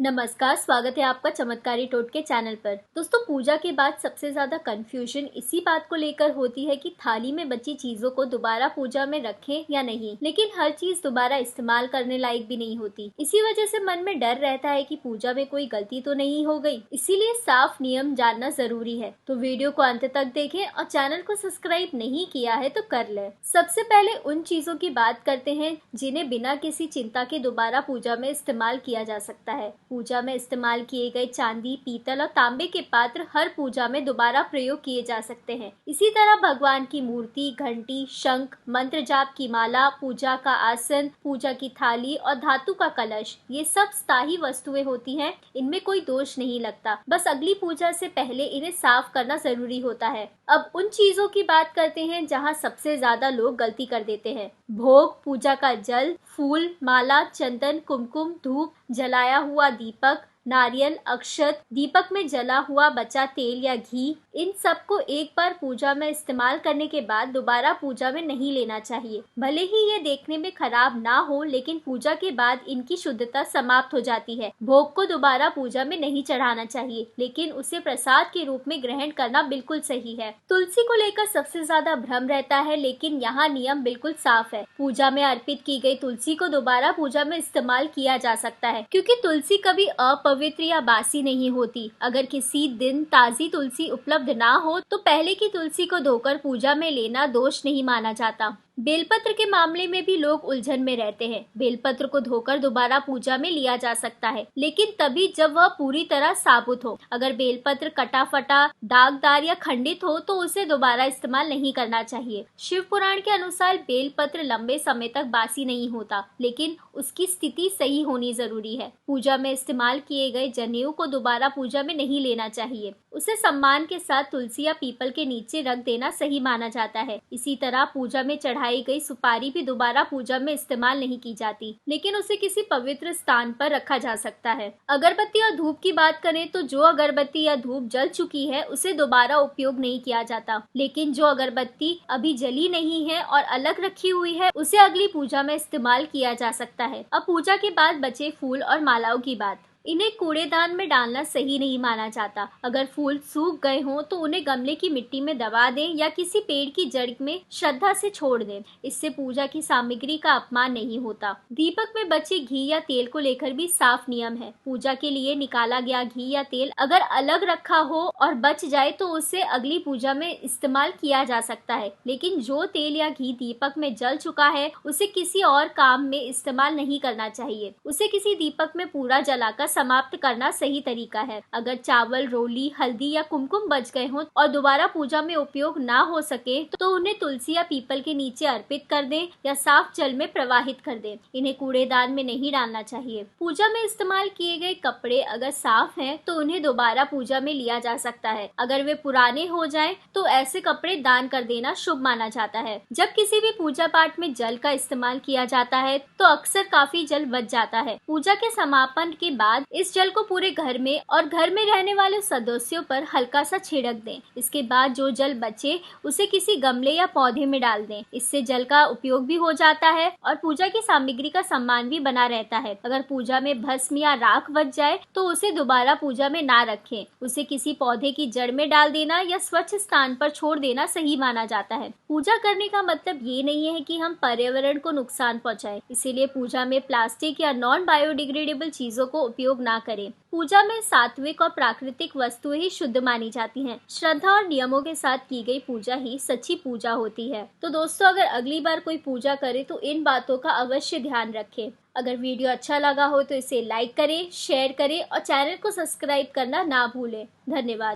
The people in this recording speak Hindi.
नमस्कार, स्वागत है आपका चमत्कारी टोटके चैनल पर। दोस्तों, पूजा के बाद सबसे ज्यादा कंफ्यूजन इसी बात को लेकर होती है कि थाली में बची चीजों को दोबारा पूजा में रखें या नहीं। लेकिन हर चीज दोबारा इस्तेमाल करने लायक भी नहीं होती। इसी वजह से मन में डर रहता है कि पूजा में कोई गलती तो नहीं हो गई। इसीलिए साफ नियम जानना जरूरी है। तो वीडियो को अंत तक देखें और चैनल को सब्सक्राइब नहीं किया है तो कर ले। सबसे पहले उन चीजों की बात करते हैं जिन्हें बिना किसी चिंता के दोबारा पूजा में इस्तेमाल किया जा सकता है। पूजा में इस्तेमाल किए गए चांदी, पीतल और तांबे के पात्र हर पूजा में दोबारा प्रयोग किए जा सकते हैं। इसी तरह भगवान की मूर्ति, घंटी, शंख, मंत्र जाप की माला, पूजा का आसन, पूजा की थाली और धातु का कलश, ये सब स्थायी वस्तुएं होती हैं। इनमें कोई दोष नहीं लगता। बस अगली पूजा से पहले इन्हें साफ करना जरूरी होता है। अब उन चीजों की बात करते हैं जहां सबसे ज्यादा लोग गलती कर देते हैं। भोग, पूजा का जल, फूल, माला, चंदन, कुमकुम, धूप, जलाया हुआ दीपक, नारियल, अक्षत, दीपक में जला हुआ बचा तेल या घी, इन सबको एक बार पूजा में इस्तेमाल करने के बाद दोबारा पूजा में नहीं लेना चाहिए। भले ही ये देखने में खराब ना हो, लेकिन पूजा के बाद इनकी शुद्धता समाप्त हो जाती है। भोग को दोबारा पूजा में नहीं चढ़ाना चाहिए, लेकिन उसे प्रसाद के रूप में ग्रहण करना बिल्कुल सही है। तुलसी को लेकर सबसे ज्यादा भ्रम रहता है, लेकिन यहाँ नियम बिल्कुल साफ है। पूजा में अर्पित की गई तुलसी को दोबारा पूजा में इस्तेमाल किया जा सकता है, क्योंकि तुलसी कभी अपवित्र या बासी नहीं होती। अगर किसी दिन ताजी तुलसी उपलब्ध ना हो तो पहले की तुलसी को धोकर पूजा में लेना दोष नहीं माना जाता। बेलपत्र के मामले में भी लोग उलझन में रहते हैं। बेलपत्र को धोकर दोबारा पूजा में लिया जा सकता है, लेकिन तभी जब वह पूरी तरह साबुत हो। अगर बेलपत्र कटा फटा, दागदार या खंडित हो तो उसे दोबारा इस्तेमाल नहीं करना चाहिए। शिव पुराण के अनुसार बेलपत्र लंबे समय तक बासी नहीं होता, लेकिन उसकी स्थिति सही होनी जरूरी है। पूजा में इस्तेमाल किए गए जनेऊ को दोबारा पूजा में नहीं लेना चाहिए। उसे सम्मान के साथ तुलसी या पीपल के नीचे रख देना सही माना जाता है। इसी तरह पूजा में चढ़ाई गई सुपारी भी दोबारा पूजा में इस्तेमाल नहीं की जाती, लेकिन उसे किसी पवित्र स्थान पर रखा जा सकता है। अगरबत्ती और धूप की बात करें तो जो अगरबत्ती या धूप जल चुकी है उसे दोबारा उपयोग नहीं किया जाता, लेकिन जो अगरबत्ती अभी जली नहीं है और अलग रखी हुई है उसे अगली पूजा में इस्तेमाल किया जा सकता है। अब पूजा के बाद बचे फूल और मालाओं की बात। इन्हें कूड़ेदान में डालना सही नहीं माना जाता। अगर फूल सूख गए हों तो उन्हें गमले की मिट्टी में दबा दें या किसी पेड़ की जड़ में श्रद्धा से छोड़ दें। इससे पूजा की सामग्री का अपमान नहीं होता। दीपक में बचे घी या तेल को लेकर भी साफ नियम है। पूजा के लिए निकाला गया घी या तेल अगर अलग रखा हो और बच जाए तो उसे अगली पूजा में इस्तेमाल किया जा सकता है, लेकिन जो तेल या घी दीपक में जल चुका है उसे किसी और काम में इस्तेमाल नहीं करना चाहिए। उसे किसी दीपक में पूरा जलाकर समाप्त करना सही तरीका है। अगर चावल, रोली, हल्दी या कुमकुम बच गए हों और दोबारा पूजा में उपयोग ना हो सके तो उन्हें तुलसी या पीपल के नीचे अर्पित कर दें या साफ जल में प्रवाहित कर दें। इन्हें कूड़ेदान में नहीं डालना चाहिए। पूजा में इस्तेमाल किए गए कपड़े अगर साफ हैं तो उन्हें दोबारा पूजा में लिया जा सकता है। अगर वे पुराने हो जाएं तो ऐसे कपड़े दान कर देना शुभ माना जाता है। जब किसी भी पूजा पाठ में जल का इस्तेमाल किया जाता है तो अक्सर काफी जल बच जाता है। पूजा के समापन के बाद इस जल को पूरे घर में और घर में रहने वाले सदस्यों पर हल्का सा छिड़क दें। इसके बाद जो जल बचे उसे किसी गमले या पौधे में डाल दें। इससे जल का उपयोग भी हो जाता है और पूजा की सामग्री का सम्मान भी बना रहता है। अगर पूजा में भस्म या राख बच जाए तो उसे दोबारा पूजा में ना रखें। उसे किसी पौधे की जड़ में डाल देना या स्वच्छ स्थान पर छोड़ देना सही माना जाता है। पूजा करने का मतलब ये नहीं है कि हम पर्यावरण को नुकसान पहुंचाएं। इसीलिए पूजा में प्लास्टिक या नॉन बायोडिग्रेडेबल चीजों को उपयोग ना करें। पूजा में सात्विक और प्राकृतिक वस्तुएं ही शुद्ध मानी जाती हैं। श्रद्धा और नियमों के साथ की गई पूजा ही सच्ची पूजा होती है। तो दोस्तों, अगर अगली बार कोई पूजा करे तो इन बातों का अवश्य ध्यान रखें। अगर वीडियो अच्छा लगा हो तो इसे लाइक करें, शेयर करें और चैनल को सब्सक्राइब करना ना भूलें। धन्यवाद।